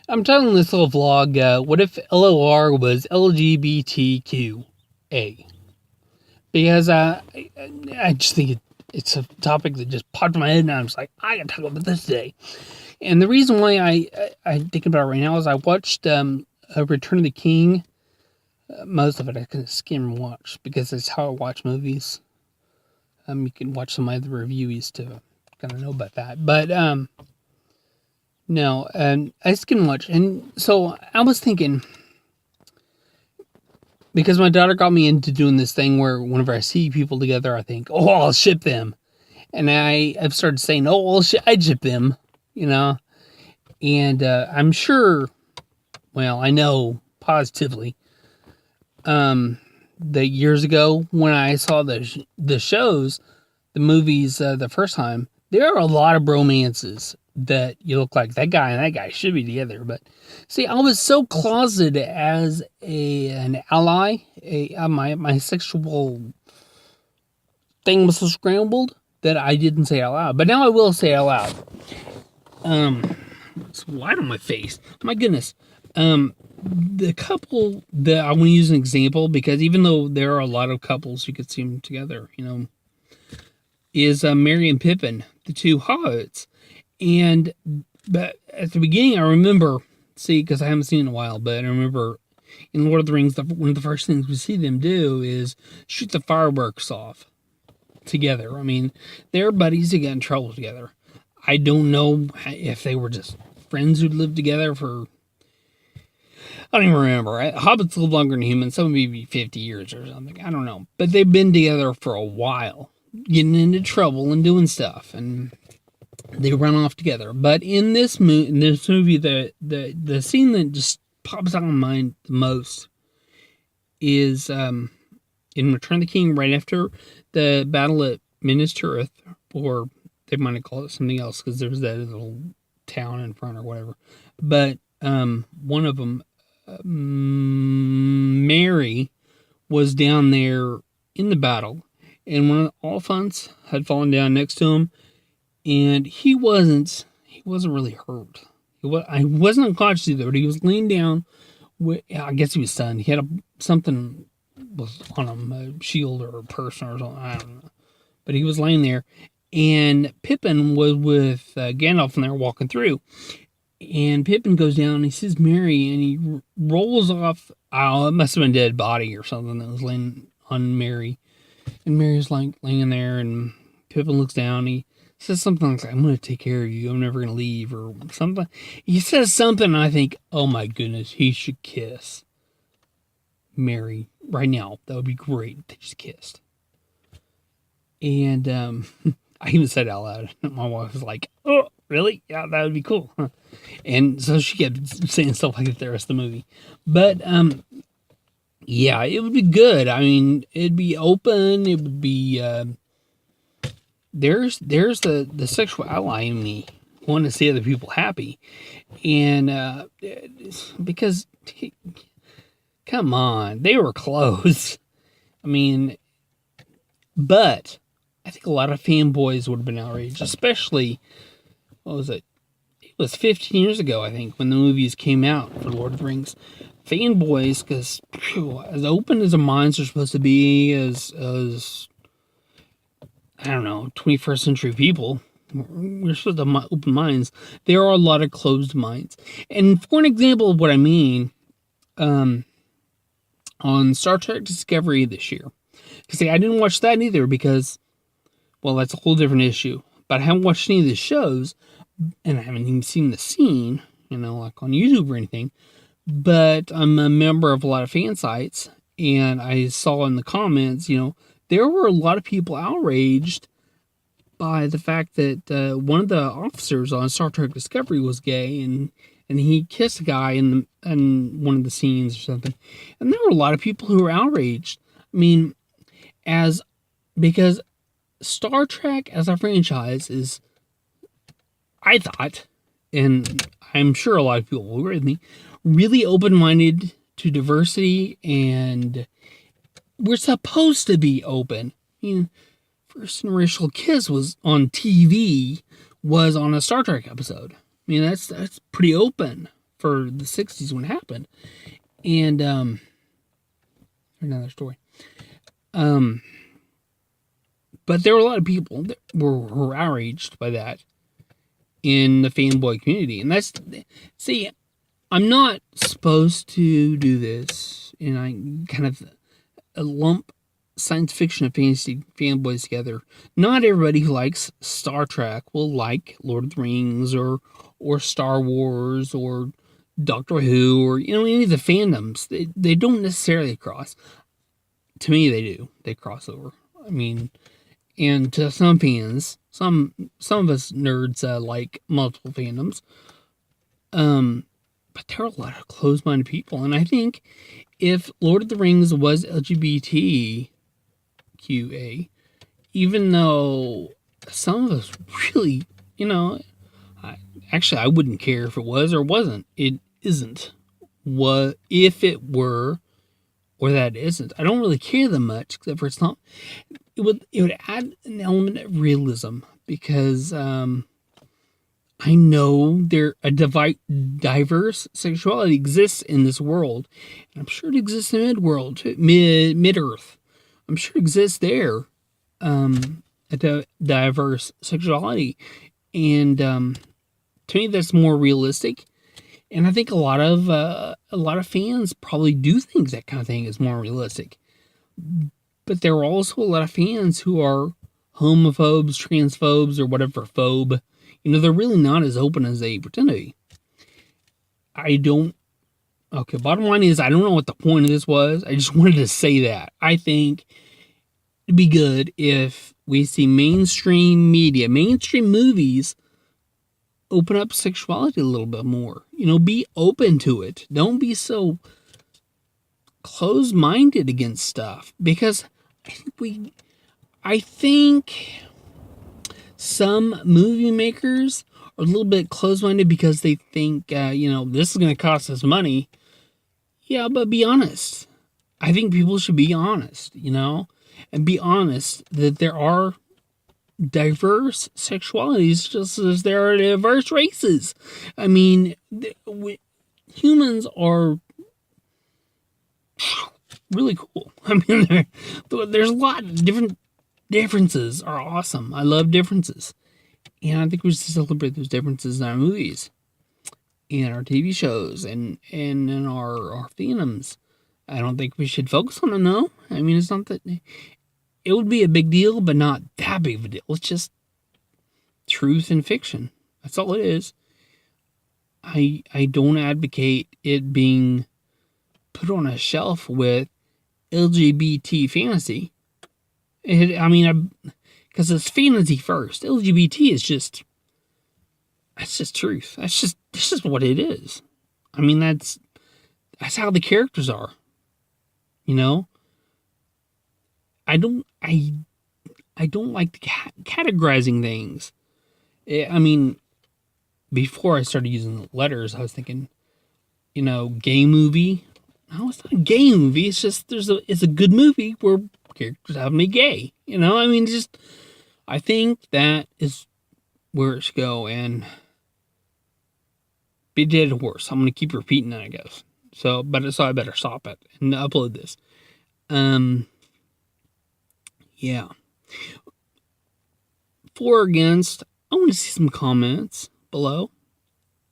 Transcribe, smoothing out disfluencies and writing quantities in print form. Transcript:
I'm telling this little vlog, what if LOR was LGBTQ-A? Because I just think it's a topic that just popped in my head, and I'm just like, I gotta talk about this today. And the reason why I think about it right now is I watched Return of the King. Most of it I can skim and watch because it's how I watch movies. You can watch some of the reviews to kind of know about that. But no, I skim and watch. And so I was thinking, because my daughter got me into doing this thing where whenever I see people together, I think, oh, I'll ship them. And I've started saying, oh, I'd ship them, you know. And I'm sure, well, I know positively, that years ago when I saw the shows, the movies, the first time, there are a lot of bromances that you look like that guy and that guy should be together. But see, I was so closeted as an ally, my sexual thing was so scrambled that I didn't say it out loud. But now I will say it out loud. It's white on my face. My goodness. The couple that I want to use an example, because even though there are a lot of couples you could see them together, is Merry and Pippin, the two hobbits. But at the beginning, I remember, because I haven't seen it in a while, but I remember in Lord of the Rings, one of the first things we see them do is shoot the fireworks off together. I mean, they're buddies who get in trouble together. I don't know if they were just friends who lived together for, I don't even remember. Hobbits live longer than humans, some maybe 50 years or something. I don't know. But they've been together for a while, getting into trouble and doing stuff, and they run off together. But in this movie, the scene that just pops out in my mind the most is in Return of the King, right after the battle at Minas Tirith, or they might have called it something else because there's that little town in front or whatever. But one of them, Merry, was down there in the battle, and one of the Oliphants had fallen down next to him, and he wasn't really hurt. I wasn't unconscious either, but he was laying down. I guess he was stunned. He had something was on him, a shield or a person or something. I don't know, but he was laying there, and Pippin was with Gandalf, and they were walking through. And Pippin goes down, and he sees Merry, and he rolls off. Oh, it must have been a dead body or something that was laying on Merry. And Merry's like laying there, and Pippin looks down. He says something like, I'm going to take care of you. I'm never going to leave, or something. He says something, and I think, oh my goodness, he should kiss Merry right now. That would be great if they just kissed. And I even said it out loud. My wife was like, oh, really? Yeah, that would be cool. Huh? And so she kept saying stuff like that the rest of the movie. But yeah, it would be good. I mean, it'd be open. It would be there's the sexual ally in me wanting to see other people happy, and because come on, they were close. I mean, but I think a lot of fanboys would have been outraged, especially, what was it? It was 15 years ago, I think, when the movies came out for Lord of the Rings. Fanboys, because as open as our minds are supposed to be, as I don't know, 21st century people, we're supposed to have open minds. There are a lot of closed minds. And for an example of what I mean, on Star Trek Discovery this year, because I didn't watch that either because, well, that's a whole different issue. But I haven't watched any of the shows, and I haven't even seen the scene, like on YouTube or anything. But I'm a member of a lot of fan sites, and I saw in the comments, there were a lot of people outraged by the fact that one of the officers on Star Trek Discovery was gay, and he kissed a guy in one of the scenes or something. And there were a lot of people who were outraged. I mean, because Star Trek as a franchise is, I thought, and I'm sure a lot of people will agree with me, really open-minded to diversity, and we're supposed to be open. I mean, first interracial kiss was on TV, was on a Star Trek episode. I mean, that's pretty open for the 60s when it happened. And another story. But there were a lot of people that were outraged by that in the fanboy community. And see, I'm not supposed to do this, and I kind of lump science fiction and fantasy fanboys together. Not everybody who likes Star Trek will like Lord of the Rings or Star Wars or Doctor Who or any of the fandoms. They don't necessarily cross. To me, they do. They cross over. I mean, and to some fans, some of us nerds like multiple fandoms. But there are a lot of closed-minded people, and I think if Lord of the Rings was LGBTQ-A, even though some of us really, I wouldn't care if it was or wasn't. It isn't. What if it were, or that it isn't? I don't really care that much, except for it's not. It would add an element of realism because I know a diverse sexuality exists in this world, and I'm sure it exists in mid-world, mid-Earth. I'm sure it exists there, a diverse sexuality, and to me that's more realistic. And I think a lot of fans probably do think that kind of thing is more realistic. But there are also a lot of fans who are homophobes, transphobes, or whatever phobe. They're really not as open as they pretend to be. Bottom line is, I don't know what the point of this was. I just wanted to say that. I think it'd be good if we see mainstream media, mainstream movies, open up sexuality a little bit more. Be open to it. Don't be so closed-minded against stuff. Because I think some movie makers are a little bit closed-minded because they think, this is going to cost us money. Yeah, but be honest. I think people should be honest, and be honest that there are diverse sexualities just as there are diverse races. I mean, humans are really cool. I mean, there's a lot of differences are awesome. I love differences. And I think we should celebrate those differences in our movies, in our TV shows, and in our fandoms. I don't think we should focus on it, no. I mean, it's not that... It would be a big deal, but not that big of a deal. It's just truth and fiction. That's all it is. I don't advocate it being put on a shelf with LGBT fantasy. Because it's fantasy first. LGBT is that's just truth. That's just what it is. I mean, that's how the characters are. I don't like categorizing things. Before I started using letters, I was thinking, gay movie. No, it's not a gay movie. It's just it's a good movie where characters have to be gay. I think that is where it should go. And be dead horse. I'm gonna keep repeating that, I guess. So I better stop it and upload this. Yeah. For or against, I want to see some comments below.